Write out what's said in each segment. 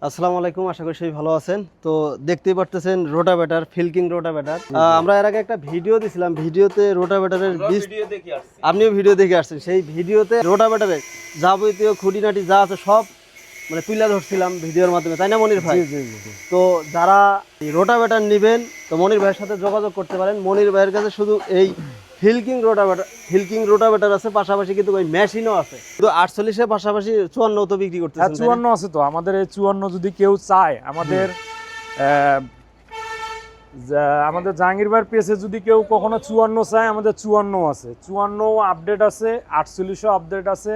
আসসালামু আলাইকুম, আশা করি সবাই ভালো আছেন। তো দেখতেই পারতেছেন রোটাভেটার, ফিল্কিং রোটাভেটার। আমরা এর আগে একটা ভিডিও দিছিলাম, ভিডিওতে রোটাভেটারের আপনিও ভিডিও দেখে আসছেন। সেই ভিডিওতে রোটাভেটারের যাবতীয় খুঁটিনাটি যা আছে সব মানে তুলে ধরছিলাম ভিডিওর মাধ্যমে, তাই না মনির ভাই? তো যারা রোটাভেটার নেবেন তো মনির ভাইয়ের সাথে যোগাযোগ করতে পারেন। মনির ভাইয়ের কাছে শুধু এই ফিল্কিং রোটাভেটার আছে, পাশাপাশি কিন্তু ওই মেশিনও আছে। তো 48-এর পাশাপাশি 54 তো বিক্রি করতেছেন। 54 আছে তো আমাদের। এই 54 যদি কেউ চায়, আমাদের আমাদের জাহাঙ্গীর ভাইয়ের পেজে যদি কেউ কখনো 54 চায়, আমাদের 54 আছে। 54 আপডেট আছে, 48 আপডেট আছে।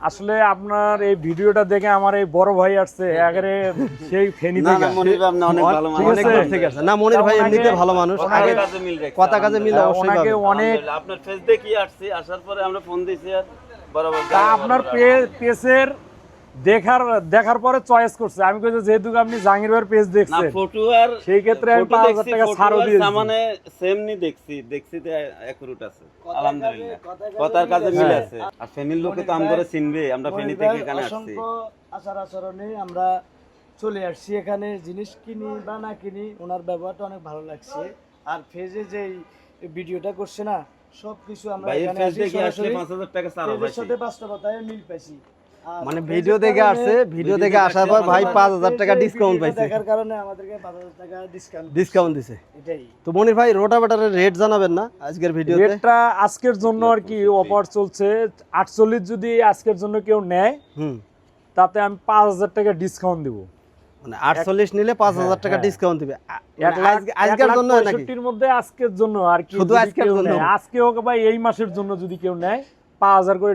আসলে আপনার এই ভিডিওটা দেখে আমার এই বড় ভাই আসছে একেবারে সেই ফেনী থেকে। না মনির ভাই আপনি অনেক ভালো মানুষ, অনেক দূর থেকে আসছেন। না মনির ভাই এমনিতে ভালো মানুষ, আগে কথা কাজে মিল অবশ্যই ওনাকে পাবেন। অনেক আপনার ফেস দেখি আসছি, আসার পরে আমরা ফোন দিয়েছি আর বরাবর আপনার পেজের দেখার পরে চয়েস করছে। আমি কইছি যেহেতু আপনি জাহাঙ্গীর ভাইয়ের পেজ না দেখছেন, ফটো আর সেই ক্ষেত্রে আমি 5000 টাকা ছাড়ও দিয়েছি। মানে সেম নি দেখছি তে একুরেট আছে আলহামদুলিল্লাহ, কথার কাজে মিল আছে। আর ফ্যামিলির লোকে তো আমরা চিনবে, আমরা ফেনী থেকে এখানে আসছি। অসংখ্য আচার আচরণে আমরা চলে আসছি এখানে, জিনিস কিনি বা না কিনি ওনার ব্যবহারটা অনেক ভালো লাগছে। আর ফেজে যে ভিডিওটা করছে না, সবকিছু আমরা ভাই এখানে ফেস আসি দেখি আসলে সরাসরি 5000 টাকা ছাড় ফেজের পাইছি। সাথে বাস্তবতায় মিল পাইছি। আর মানে ফেজের ভিডিও দেখে কারণে- আসছে, ভিডিও দেখে আসার পর ভাই 5000 টাকা ফেজে ডিসকাউন্ট ভিডিওটা পাইছে, দেখার কারণে আমাদেরকে 5000 টাকা ডিসকাউন্ট দিছে। এটাই। তো মনির ভাই রোটাভেটারের রেট জানাবেন না আজকের ভিডিওতে? রেটটা আজকের জন্য আর কি অফার চলছে 48। যদি আজকের জন্য কেউ নেয় হুম, তাতে আমি 5000 টাকা ডিসকাউন্ট দিব। মানে 48 নিলে 5000 টাকা হ্যাঁ। ডিসকাউন্ট দিবে। 1,65,000 আজকের জন্য নাকি? এর মধ্যে আজকের জন্য আর কি, শুধু যদি আজকের কেউ জন্য? নেয়, আজকে হোক বা এই মাসের জন্য যদি কেউ নেয় 5000 করে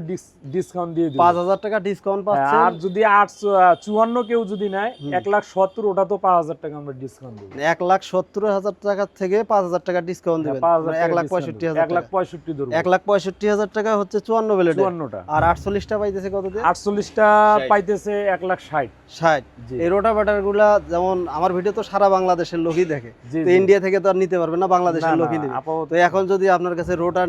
ডিসকাউন্ট দিয়ে দিব। 5000 টাকা ডিসকাউন্ট পাচ্ছে। আর যদি 54 কেউ যদি নেয় 1,70,000, ওটা তো 5000 টাকা আমরা ডিসকাউন্ট দিব। 1,70,000 টাকা থেকে 5000 টাকা ডিসকাউন্ট দিবেন, 1,65,000 টাকা। 1,65,000 ধরুন। 1,65,000 টাকা হচ্ছে 54 ব্লেড। 54টা। আর 48টা পাইতেছে কত দিয়ে? 48টা পাইতেছে 1,60,000। 60। জি। এই রোটাভেটার গুলা যেমন আমার ভিডিও তো সারা বাংলাদেশের লোকই দেখে, জি, তো জি। ইন্ডিয়া থেকে তো আর নিতে পারবে না, বাংলাদেশের না, না, লোকই নেবে। আপাতত- তো এখন যদি আপনার কাছে রোটার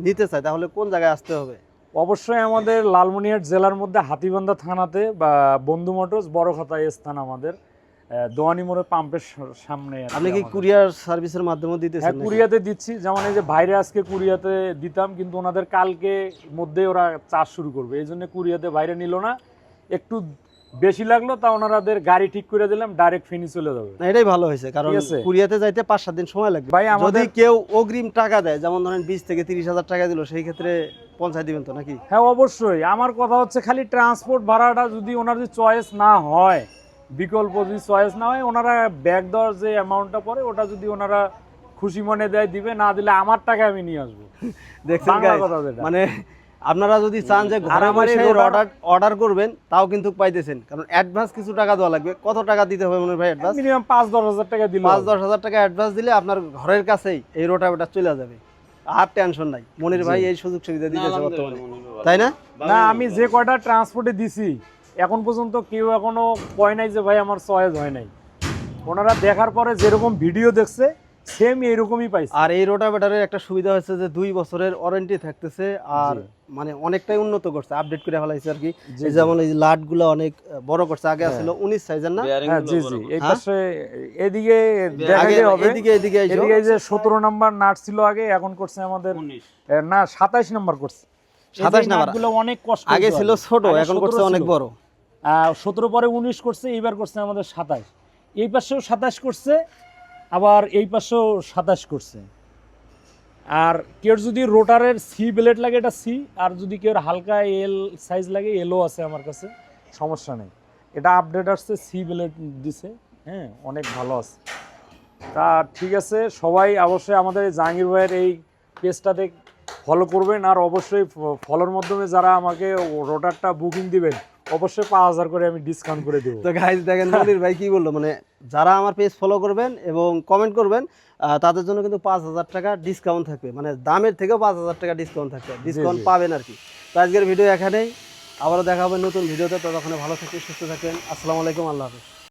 নিতে চায় তাহলে কোন জায়গায় আসতে হবে? অবশ্যই আমাদের লালমনিরহাট জেলার মধ্যে হাতীবান্ধা থানাতে বা বন্ধু মোটরস বড় খাতা স্থান আমাদের দোয়ানি মোড়ের পাম্পের সামনে আর আপনি কি আমাদের। কুরিয়ার সার্ভিসের মাধ্যমে হ্যাঁ, দিতেছেন নাকি? কুরিয়াতে দিচ্ছি। যেমন এই যে বাইরে আজকে কুরিয়াতে দিতাম, কিন্তু ওনাদের কালকে মধ্যে ওরা চাষ শুরু করবে, এই জন্য কুরিয়াতে বাইরে নিল না। একটু বেশি লাগলো, তা ওনাদের গাড়ি ঠিক করে দিলাম, ডাইরেক্ট ফেনী চলে যাবে। না, এটাই ভালো হয়েছে, কারণ ঠিক আছে। কুরিয়াতে যাইতে 5-7 দিন সময় লাগবে। ভাই, যদি আমাদের- কেউ অগ্রিম টাকা দেয়, যেমন ধরেন 20 থেকে 30,000 টাকা দিল, সেই ক্ষেত্রে পৌঁছায় দিবেন তো নাকি? হ্যাঁ, অবশ্যই। আমার কথা হচ্ছে খালি ট্রান্সপোর্ট ভাড়াটা যদি ওনার যদি চয়েস না হয়, বিকল্প যদি চয়েস না হয়, ওনারা ব্যাগ দেওয়ার যে অ্যামাউন্টটা পড়ে ওটা যদি ওনারা খুশি মনে দেয় দিবে, না দিলে আমার টাকা আমি নিয়ে আসবো। দেখছেন বাংলা guys? কথা যেটা। মানে আপনারা যদি চান যে ঘরে আমার এই বসে রোটার- অর্ডার করবেন, তাও কিন্তু পাইতেছেন, কারণ অ্যাডভান্স কিছু টাকা দেওয়া লাগবে। কত টাকা দিতে হবে মনে ভাই অ্যাডভান্স? মিনিমাম 5-10 হাজার টাকা দিল। 5-10 হাজার টাকা অ্যাডভান্স দিলে আপনার ঘরের কাছেই এই রোটাভেটার চলে যাবে, আর টেনশন নাই। মনির ভাই এই সুযোগ সুবিধা দিতেছে বর্তমানে, তাই না? না, আমি যে কয়টা ট্রান্সপোর্টে দিছি এখন পর্যন্ত কেউ এখনো কয় নাই যে ভাই আমার চয়েস হয় নাই। ওনারা দেখার পরে যেরকম ভিডিও দেখছে সেম এইরকমই পাইছে। আর এই রোটাভেটারের একটা সুবিধা হচ্ছে যে 2 বছরের ওয়ারেন্টি থাকতেছে, আর জি। মানে অনেকটাই উন্নত করছে, আপডেট করে ফেলাইছে আর কি। জি, এই যেমন এই লাটগুলো অনেক বড় করছে, আগে ছিল 19 সাইজের না? হ্যাঁ, জি জি। এই হ্যাঁ? পাশে এদিকে আগে দেখাইলে হবে। এদিকে আইসো। এদিকে এই যে 17 নাম্বার নাট ছিল আগে, এখন করছে আমাদের 19 না 27 নাম্বার করছে। 27 নাম্বার। নাটগুলো অনেক কষ্ট আগে ছিল ছোট, এখন করছে অনেক বড়। 17 পরে 19 করছে, এইবার করছে আমাদের 27। এই পাশেও 27 করছে, আবার এই পাশেও 27 করছে। আর কেউ যদি রোটারের সি ব্লেড লাগে এটা সি, আর যদি কেউ হালকা এল সাইজ লাগে এলও আছে আমার কাছে, সমস্যা নেই। এটা আপডেট আসছে, সি ব্লেড দিছে। হ্যাঁ, অনেক ভালো আছে। তা ঠিক আছে, সবাই অবশ্যই আমাদের এই জাহাঙ্গীর ভাইয়ের এই পেজটাতে ফলো করবেন। আর অবশ্যই ফলোর মাধ্যমে যারা আমাকে রোটারটা বুকিং দিবেন, অবশ্যই 5000 করে আমি ডিসকাউন্ট করে দেবো। তো গাইস দেখেন মনির ভাই কি বললো, মানে যারা আমার পেজ ফলো করবেন এবং কমেন্ট করবেন তাদের জন্য কিন্তু 5000 টাকা ডিসকাউন্ট থাকবে, মানে দামের থেকেও 5000 টাকা ডিসকাউন্ট থাকবে, ডিসকাউন্ট জি। পাবেন আর কি। তো আজকের ভিডিও এখানেই, আবারও দেখা হবে নতুন ভিডিওতে। ততক্ষণে ভালো থাকবেন, সুস্থ থাকবেন। আসসালামু আলাইকুম, আল্লাহ হাফেজ।